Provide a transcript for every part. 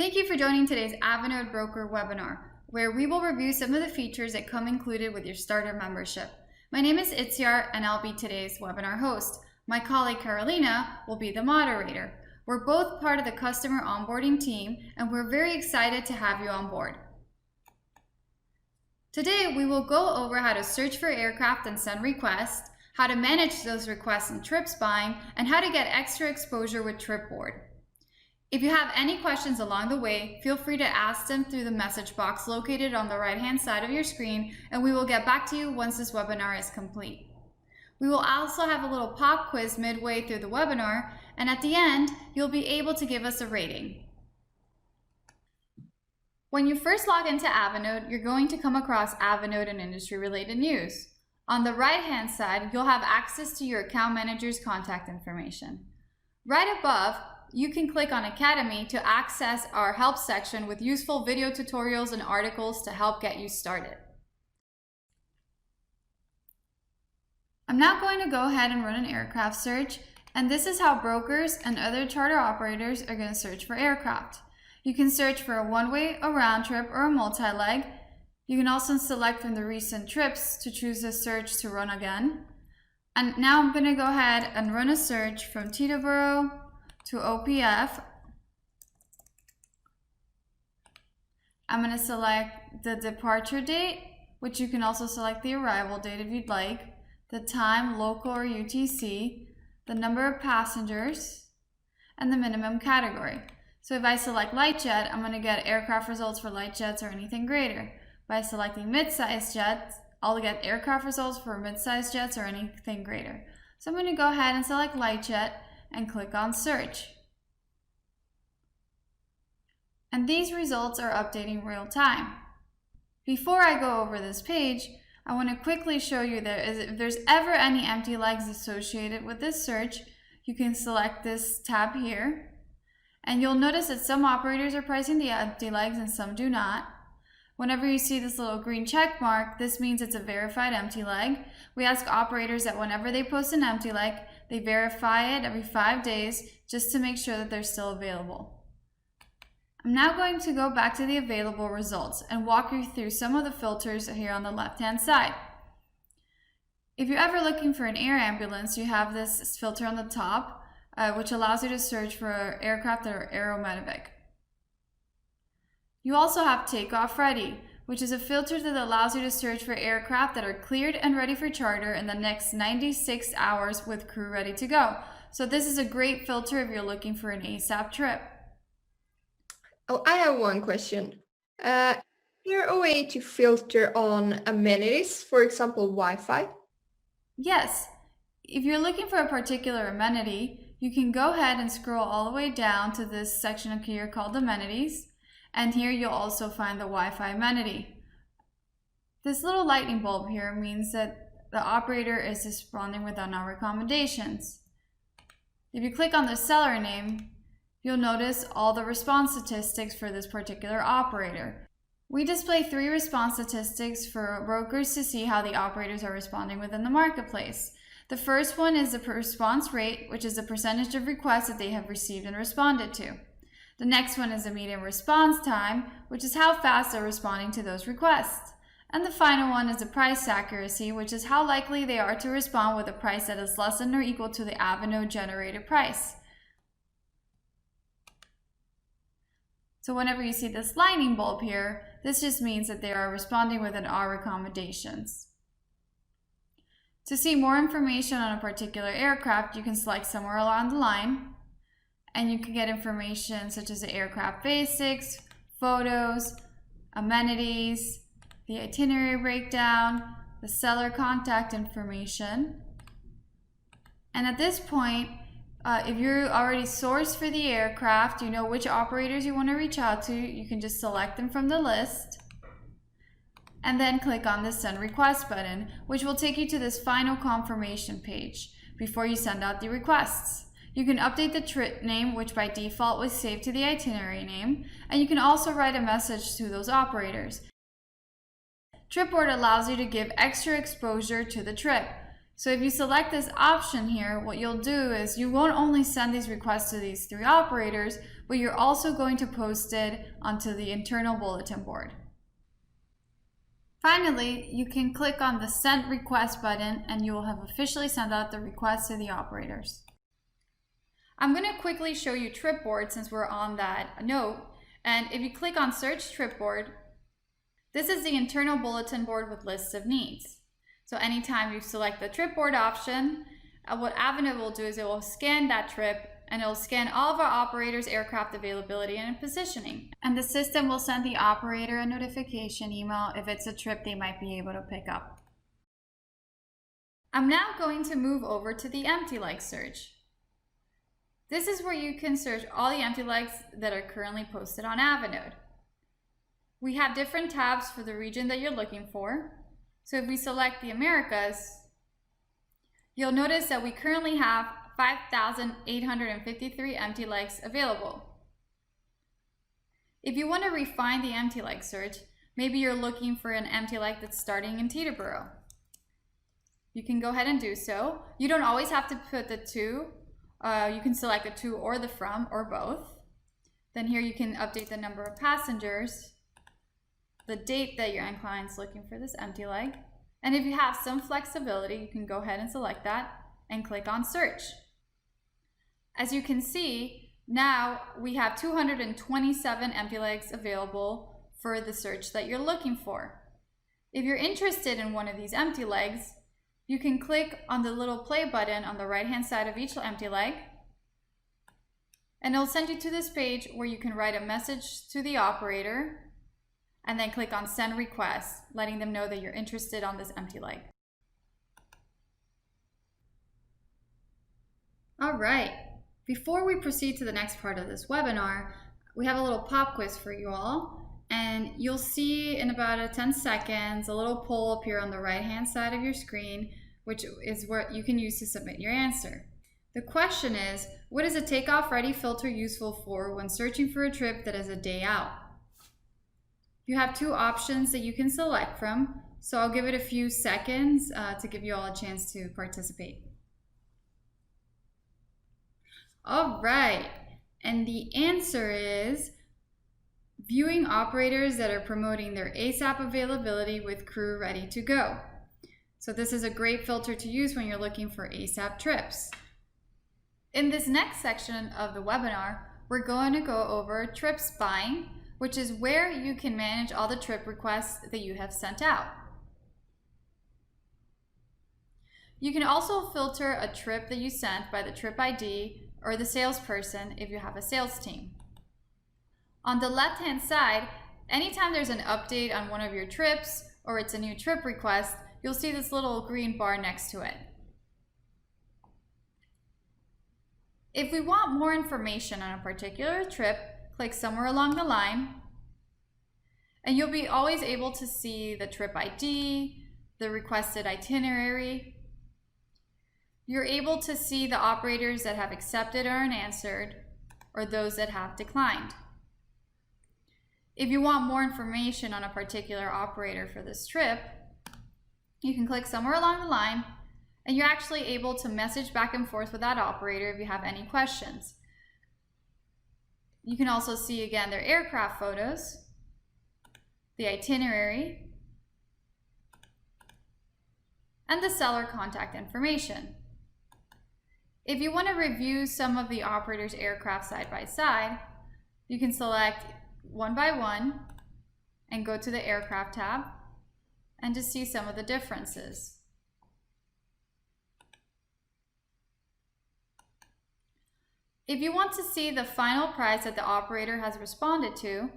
Thank you for joining today's Avinode Broker webinar, where we will review some of the features that come included with your starter membership. My name is Itziar and I'll be today's webinar host. My colleague Carolina will be the moderator. We're both part of the customer onboarding team and we're very excited to have you on board. Today we will go over how to search for aircraft and send requests, how to manage those requests in trips buying, and how to get extra exposure with Tripboard. If you have any questions along the way, feel free to ask them through the message box located on the right-hand side of your screen, and we will get back to you once this webinar is complete. We will also have a little pop quiz midway through the webinar, and at the end, you'll be able to give us a rating. When you first log into Avinode, you're going to come across Avinode and industry-related news. On the right-hand side, you'll have access to your account manager's contact information. Right above, you can click on Academy to access our help section with useful video tutorials and articles to help get you started. I'm now going to go ahead and run an aircraft search, and this is how brokers and other charter operators are going to search for aircraft. You can search for a one-way, a round trip, or a multi-leg. You can also select from the recent trips to choose a search to run again. And now I'm going to go ahead and run a search from Teterboro to OPF. I'm going to select the departure date, which you can also select the arrival date if you'd like, the time, local or UTC, the number of passengers, and the minimum category. So if I select light jet, I'm going to get aircraft results for light jets or anything greater. By selecting mid-sized jets, I'll get aircraft results for mid-sized jets or anything greater. So I'm going to go ahead and select light jet and click on search. And these results are updating real time. Before I go over this page, I want to quickly show you that if there's ever any empty legs associated with this search, you can select this tab here. And you'll notice that some operators are pricing the empty legs and some do not. Whenever you see this little green check mark, this means it's a verified empty leg. We ask operators that whenever they post an empty leg, they verify it every 5 days just to make sure that they're still available. I'm now going to go back to the available results and walk you through some of the filters here on the left-hand side. If you're ever looking for an air ambulance, you have this filter on the top, which allows you to search for aircraft that are aeromedevac. You also have takeoff ready, which is a filter that allows you to search for aircraft that are cleared and ready for charter in the next 96 hours with crew ready to go. So this is a great filter if you're looking for an ASAP trip. Oh, I have one question. Is there a way to filter on amenities, for example, Wi-Fi? Yes. If you're looking for a particular amenity, you can go ahead and scroll all the way down to this section here called amenities. And here you'll also find the Wi-Fi amenity. This little lightning bulb here means that the operator is responding within our recommendations. If you click on the seller name, you'll notice all the response statistics for this particular operator. We display 3 response statistics for brokers to see how the operators are responding within the marketplace. The first one is the response rate, which is the percentage of requests that they have received and responded to. The next one is the median response time, which is how fast they're responding to those requests. And the final one is the price accuracy, which is how likely they are to respond with a price that is less than or equal to the Avinode generated price. So whenever you see this lightning bulb here, this just means that they are responding within our recommendations. To see more information on a particular aircraft, you can select somewhere along the line. And you can get information such as the aircraft basics, photos, amenities, the itinerary breakdown, the seller contact information. And at this point, if you're already sourced for the aircraft, you know which operators you want to reach out to, you can just select them from the list. And then click on the Send Request button, which will take you to this final confirmation page before you send out the requests. You can update the trip name, which by default was saved to the itinerary name, and you can also write a message to those operators. Tripboard allows you to give extra exposure to the trip. So if you select this option here, what you'll do is you won't only send these requests to these 3 operators, but you're also going to post it onto the internal bulletin board. Finally, you can click on the Send Request button and you will have officially sent out the request to the operators. I'm going to quickly show you Tripboard since we're on that note. And if you click on Search Tripboard, this is the internal bulletin board with lists of needs. So anytime you select the Tripboard option, what Avinode will do is it will scan that trip and it will scan all of our operators' aircraft availability and positioning. And the system will send the operator a notification email if it's a trip they might be able to pick up. I'm now going to move over to the empty leg search. This is where you can search all the empty legs that are currently posted on Avinode. We have different tabs for the region that you're looking for. So if we select the Americas, you'll notice that we currently have 5,853 empty legs available. If you want to refine the empty leg search, maybe you're looking for an empty leg that's starting in Teterboro. You can go ahead and do so. You don't always have to put the to. You can select the to or the from or both. Then here you can update the number of passengers, the date that your end client's looking for this empty leg. And if you have some flexibility, you can go ahead and select that and click on search. As you can see, now we have 227 empty legs available for the search that you're looking for. If you're interested in one of these empty legs, you can click on the little play button on the right-hand side of each empty leg, and it'll send you to this page where you can write a message to the operator and then click on Send Request, letting them know that you're interested on this empty leg. All right, before we proceed to the next part of this webinar, we have a little pop quiz for you all. And you'll see in about 10 seconds a little poll appear on the right-hand side of your screen, which is what you can use to submit your answer. The question is, what is a takeoff ready filter useful for when searching for a trip that is a day out? You have two options that you can select from, so I'll give it a few seconds to give you all a chance to participate. All right, and the answer is viewing operators that are promoting their ASAP availability with crew ready to go. So this is a great filter to use when you're looking for ASAP trips. In this next section of the webinar, we're going to go over trip spying, which is where you can manage all the trip requests that you have sent out. You can also filter a trip that you sent by the trip ID or the salesperson if you have a sales team. On the left-hand side, anytime there's an update on one of your trips or it's a new trip request, you'll see this little green bar next to it. If we want more information on a particular trip, click somewhere along the line, and you'll be always able to see the trip ID, the requested itinerary. You're able to see the operators that have accepted or unanswered, or those that have declined. If you want more information on a particular operator for this trip, you can click somewhere along the line and you're actually able to message back and forth with that operator if you have any questions. You can also see again their aircraft photos, the itinerary, and the seller contact information. If you want to review some of the operator's aircraft side by side, you can select one by one and go to the aircraft tab and to see some of the differences. If you want to see the final price that the operator has responded to,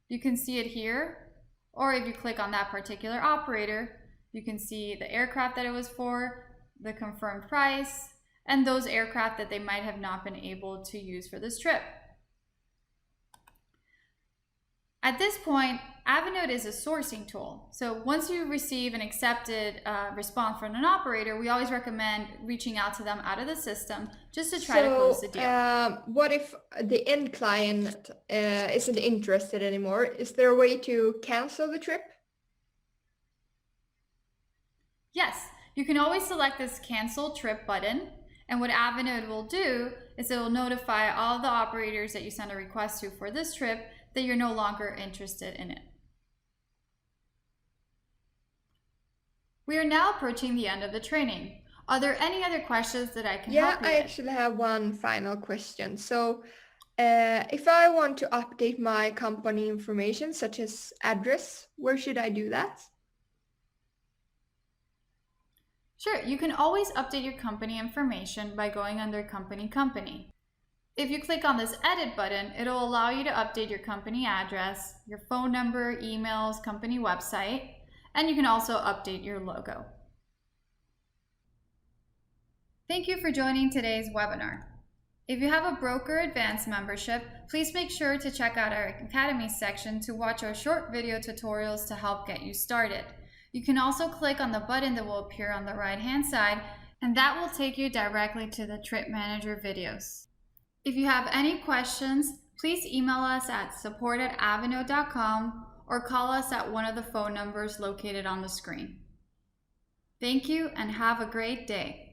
you can see it here, or if you click on that particular operator, you can see the aircraft that it was for, the confirmed price, and those aircraft that they might have not been able to use for this trip. At this point, Avinode is a sourcing tool. So once you receive an accepted response from an operator, we always recommend reaching out to them out of the system just to try to close the deal. What if the end client isn't interested anymore? Is there a way to cancel the trip? Yes, you can always select this cancel trip button. And what Avinode will do is it will notify all the operators that you send a request to for this trip that you're no longer interested in it. We are now approaching the end of the training. Are there any other questions that I can help you I with? actually have one final question. So, if I want to update my company information, such as address, where should I do that? Sure, you can always update your company information by going under Company. If you click on this Edit button, it'll allow you to update your company address, your phone number, emails, company website, and you can also update your logo. Thank you for joining today's webinar. If you have a Broker Advanced membership, please make sure to check out our Academy section to watch our short video tutorials to help get you started. You can also click on the button that will appear on the right-hand side, and that will take you directly to the Trip Manager videos. If you have any questions, please email us at support@avinode.com or call us at one of the phone numbers located on the screen. Thank you and have a great day.